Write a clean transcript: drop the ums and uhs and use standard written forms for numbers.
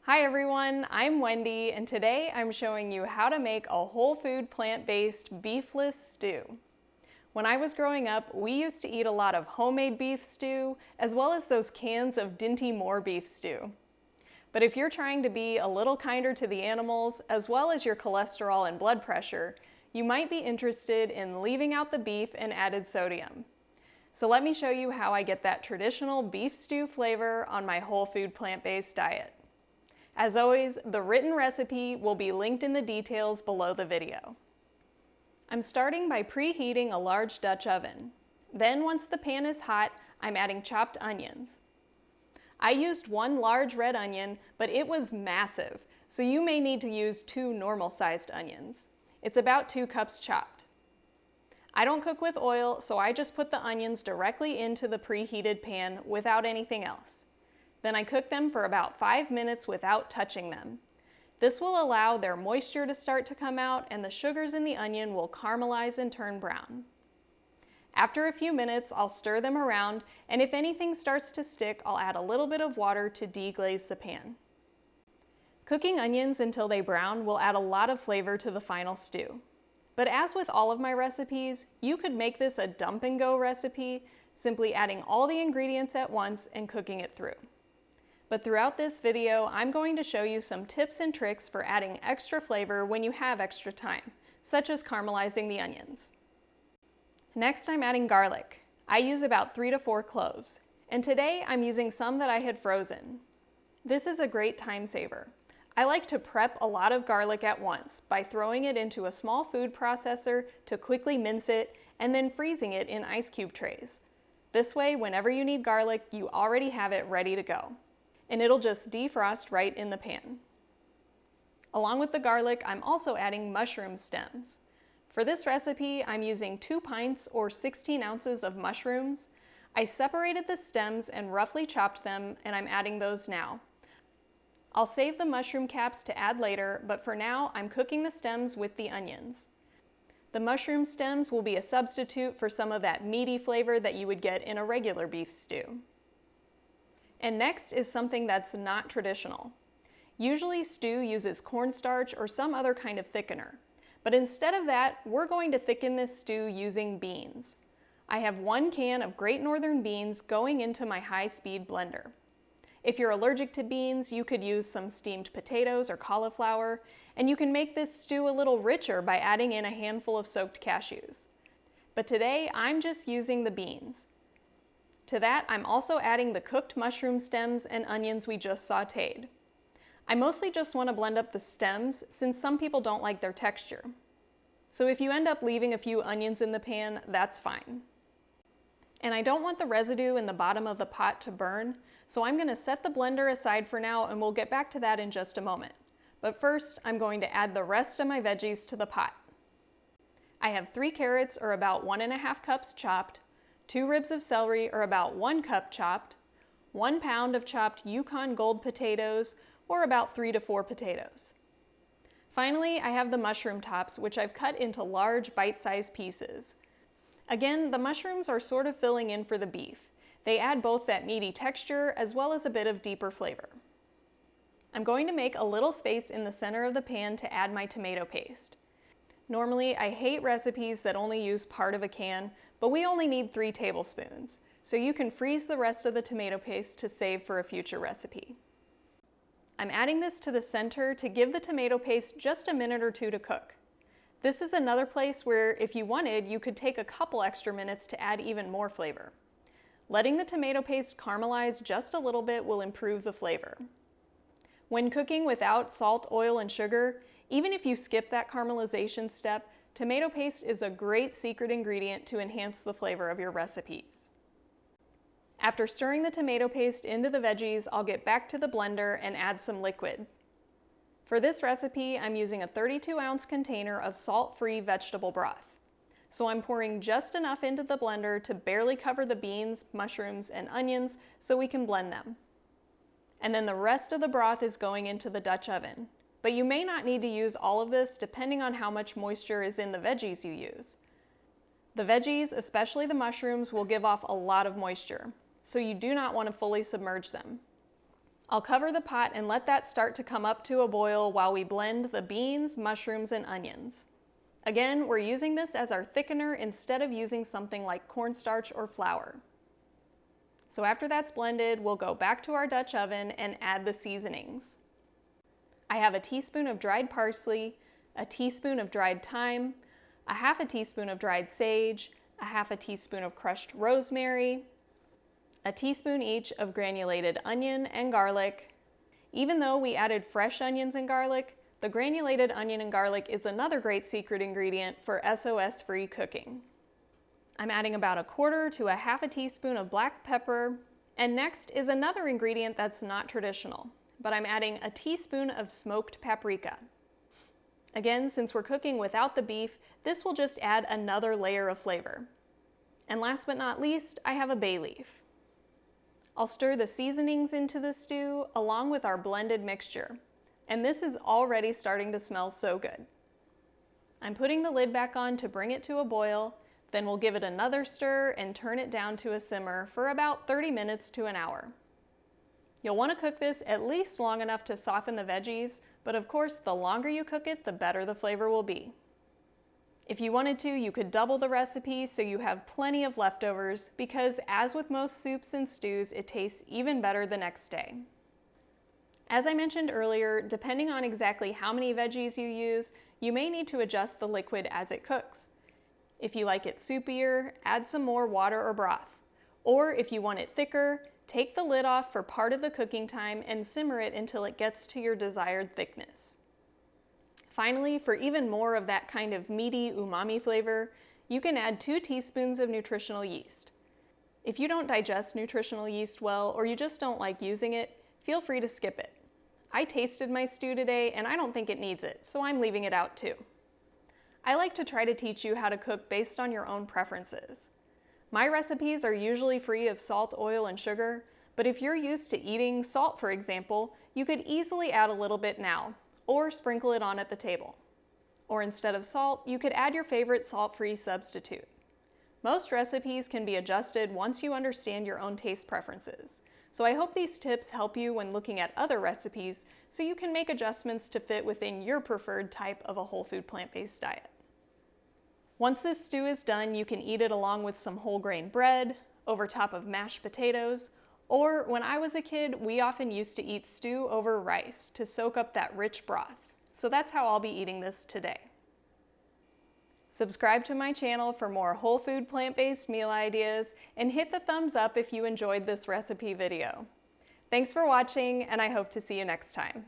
Hi everyone, I'm Wendy, and today I'm showing you how to make a whole food plant-based beefless stew. When I was growing up, we used to eat a lot of homemade beef stew, as well as those cans of Dinty Moore beef stew. But if you're trying to be a little kinder to the animals, as well as your cholesterol and blood pressure, you might be interested in leaving out the beef and added sodium. So let me show you how I get that traditional beef stew flavor on my whole food plant-based diet. As always, the written recipe will be linked in the details below the video. I'm starting by preheating a large Dutch oven. Then once the pan is hot, I'm adding chopped onions. I used one large red onion, but it was massive, so you may need to use 2 normal-sized onions. It's about 2 cups chopped. I don't cook with oil, so I just put the onions directly into the preheated pan without anything else. Then I cook them for about 5 minutes without touching them. This will allow their moisture to start to come out and the sugars in the onion will caramelize and turn brown. After a few minutes, I'll stir them around, and if anything starts to stick, I'll add a little bit of water to deglaze the pan. Cooking onions until they brown will add a lot of flavor to the final stew. But as with all of my recipes, you could make this a dump and go recipe, simply adding all the ingredients at once and cooking it through. But throughout this video, I'm going to show you some tips and tricks for adding extra flavor when you have extra time, such as caramelizing the onions. Next, I'm adding garlic. I use about 3 to 4 cloves, and today I'm using some that I had frozen. This is a great time saver. I like to prep a lot of garlic at once by throwing it into a small food processor to quickly mince it and then freezing it in ice cube trays. This way, whenever you need garlic, you already have it ready to go, and it'll just defrost right in the pan. Along with the garlic, I'm also adding mushroom stems. For this recipe, I'm using 2 pints or 16 ounces of mushrooms. I separated the stems and roughly chopped them, and I'm adding those now. I'll save the mushroom caps to add later, but for now, I'm cooking the stems with the onions. The mushroom stems will be a substitute for some of that meaty flavor that you would get in a regular beef stew. And next is something that's not traditional. Usually stew uses cornstarch or some other kind of thickener, but instead of that, we're going to thicken this stew using beans. I have 1 can of Great Northern beans going into my high-speed blender. If you're allergic to beans, you could use some steamed potatoes or cauliflower, and you can make this stew a little richer by adding in a handful of soaked cashews. But today, I'm just using the beans. To that, I'm also adding the cooked mushroom stems and onions we just sauteed. I mostly just want to blend up the stems since some people don't like their texture. So if you end up leaving a few onions in the pan, that's fine. And I don't want the residue in the bottom of the pot to burn, so I'm going to set the blender aside for now and we'll get back to that in just a moment. But first, I'm going to add the rest of my veggies to the pot. I have 3 carrots or about 1.5 cups chopped, 2 ribs of celery or about 1 cup chopped, 1 pound of chopped Yukon Gold potatoes or about 3 to 4 potatoes. Finally, I have the mushroom tops, which I've cut into large bite-sized pieces. Again, the mushrooms are sort of filling in for the beef. They add both that meaty texture as well as a bit of deeper flavor. I'm going to make a little space in the center of the pan to add my tomato paste. Normally, I hate recipes that only use part of a can, but we only need 3 tablespoons, so you can freeze the rest of the tomato paste to save for a future recipe. I'm adding this to the center to give the tomato paste just a minute or 2 to cook. This is another place where, if you wanted, you could take a couple extra minutes to add even more flavor. Letting the tomato paste caramelize just a little bit will improve the flavor. When cooking without salt, oil, and sugar, even if you skip that caramelization step, tomato paste is a great secret ingredient to enhance the flavor of your recipes. After stirring the tomato paste into the veggies, I'll get back to the blender and add some liquid. For this recipe, I'm using a 32-ounce container of salt-free vegetable broth. So I'm pouring just enough into the blender to barely cover the beans, mushrooms, and onions so we can blend them. And then the rest of the broth is going into the Dutch oven. But you may not need to use all of this depending on how much moisture is in the veggies you use. The veggies, especially the mushrooms, will give off a lot of moisture, so you do not want to fully submerge them. I'll cover the pot and let that start to come up to a boil while we blend the beans, mushrooms, and onions. Again, we're using this as our thickener instead of using something like cornstarch or flour. So after that's blended, we'll go back to our Dutch oven and add the seasonings. I have a teaspoon of dried parsley, a teaspoon of dried thyme, a half a teaspoon of dried sage, a half a teaspoon of crushed rosemary, a teaspoon each of granulated onion and garlic. Even though we added fresh onions and garlic, the granulated onion and garlic is another great secret ingredient for SOS-free cooking. I'm adding about a quarter to a half a teaspoon of black pepper, and next is another ingredient that's not traditional, but I'm adding a teaspoon of smoked paprika. Again, since we're cooking without the beef, this will just add another layer of flavor. And last but not least, I have a bay leaf. I'll stir the seasonings into the stew along with our blended mixture, and this is already starting to smell so good. I'm putting the lid back on to bring it to a boil, then we'll give it another stir and turn it down to a simmer for about 30 minutes to an hour. You'll want to cook this at least long enough to soften the veggies, but of course, the longer you cook it, the better the flavor will be. If you wanted to, you could double the recipe so you have plenty of leftovers, because as with most soups and stews, it tastes even better the next day. As I mentioned earlier, depending on exactly how many veggies you use, you may need to adjust the liquid as it cooks. If you like it soupier, add some more water or broth. Or if you want it thicker, take the lid off for part of the cooking time and simmer it until it gets to your desired thickness. Finally, for even more of that kind of meaty umami flavor, you can add 2 teaspoons of nutritional yeast. If you don't digest nutritional yeast well, or you just don't like using it, feel free to skip it. I tasted my stew today and I don't think it needs it, so I'm leaving it out too. I like to try to teach you how to cook based on your own preferences. My recipes are usually free of salt, oil, and sugar, but if you're used to eating salt, for example, you could easily add a little bit now, or sprinkle it on at the table. Or instead of salt, you could add your favorite salt-free substitute. Most recipes can be adjusted once you understand your own taste preferences. So I hope these tips help you when looking at other recipes so you can make adjustments to fit within your preferred type of a whole food plant-based diet. Once this stew is done, you can eat it along with some whole grain bread, over top of mashed potatoes, or when I was a kid, we often used to eat stew over rice to soak up that rich broth. So that's how I'll be eating this today. Subscribe to my channel for more whole food plant-based meal ideas, and hit the thumbs up if you enjoyed this recipe video. Thanks for watching, and I hope to see you next time.